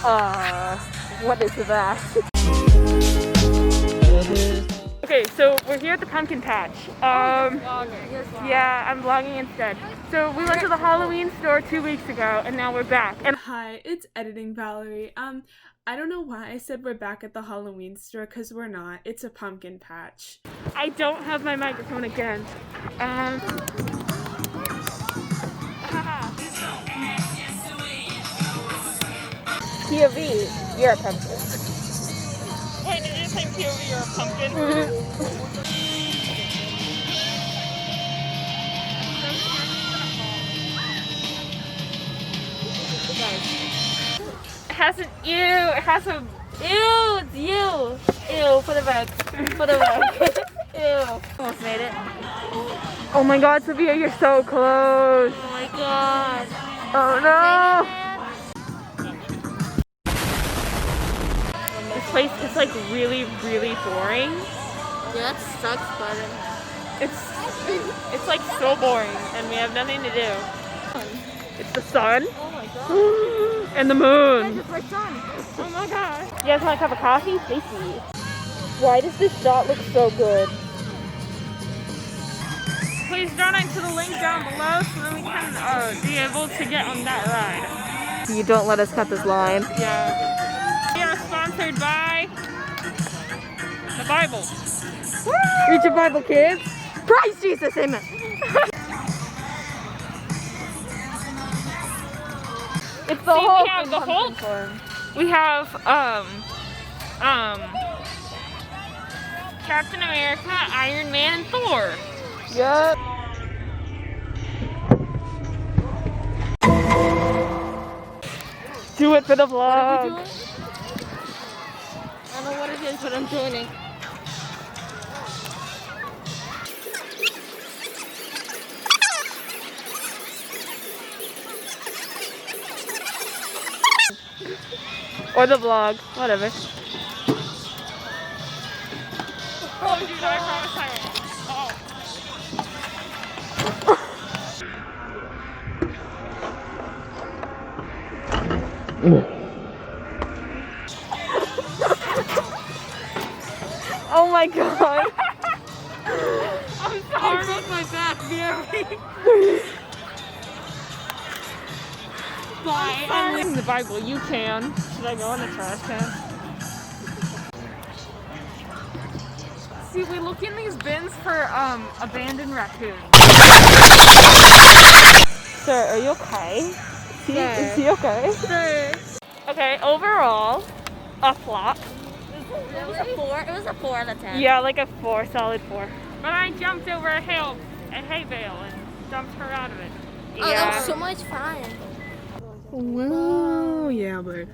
What is that? Okay, so we're here at the pumpkin patch. Yeah, I'm vlogging instead. So we went to the Halloween store 2 weeks ago, and now we're back. And hi, it's editing Valerie. I don't know why I said we're back at the Halloween store, because we're not. It's a pumpkin patch. I don't have my microphone again. POV, you're a pumpkin. Wait, did you say POV, you're a pumpkin? It has an ew. It has a ew. It's you. Ew. Put it back. Put it back. Ew. Almost made it. Oh my God, Sophia, you're so close. Oh my God. Oh no. This place is like really, really boring. Yeah, that sucks, but It's like so boring, and we have nothing to do. It's the sun. oh my God. And the moon. It's my son. Oh my God. You guys want a cup of coffee? Tasty. Why does this shot look so good? Please donate to the link down below so that we can be able to get on that ride. You don't let us cut this line. Yeah. We are sponsored by the Bible. Woo! Read your Bible, kids. Praise Jesus, amen. It's the Hulk. We have the Hulk. We have Captain America, Iron Man, and Thor. Yep. Do it for the vlog. What are we doing? I don't know what it is, but I'm doing it. Or the vlog, whatever. Oh, dude, I promise I won't. Oh my God. I'm sorry. I broke my back, Valerie. Bye. I'm reading the Bible. You can. Should I go in the trash can? See, we look in these bins for abandoned raccoons. Sir, are you okay? Is he okay? Sir. Okay, overall, a flop. It was a 4. It was a 4 out of 10. Yeah, like a 4, solid 4. But I jumped over a hay bale, and dumped her out of it. Oh, that was so much fun. Wow, yeah, but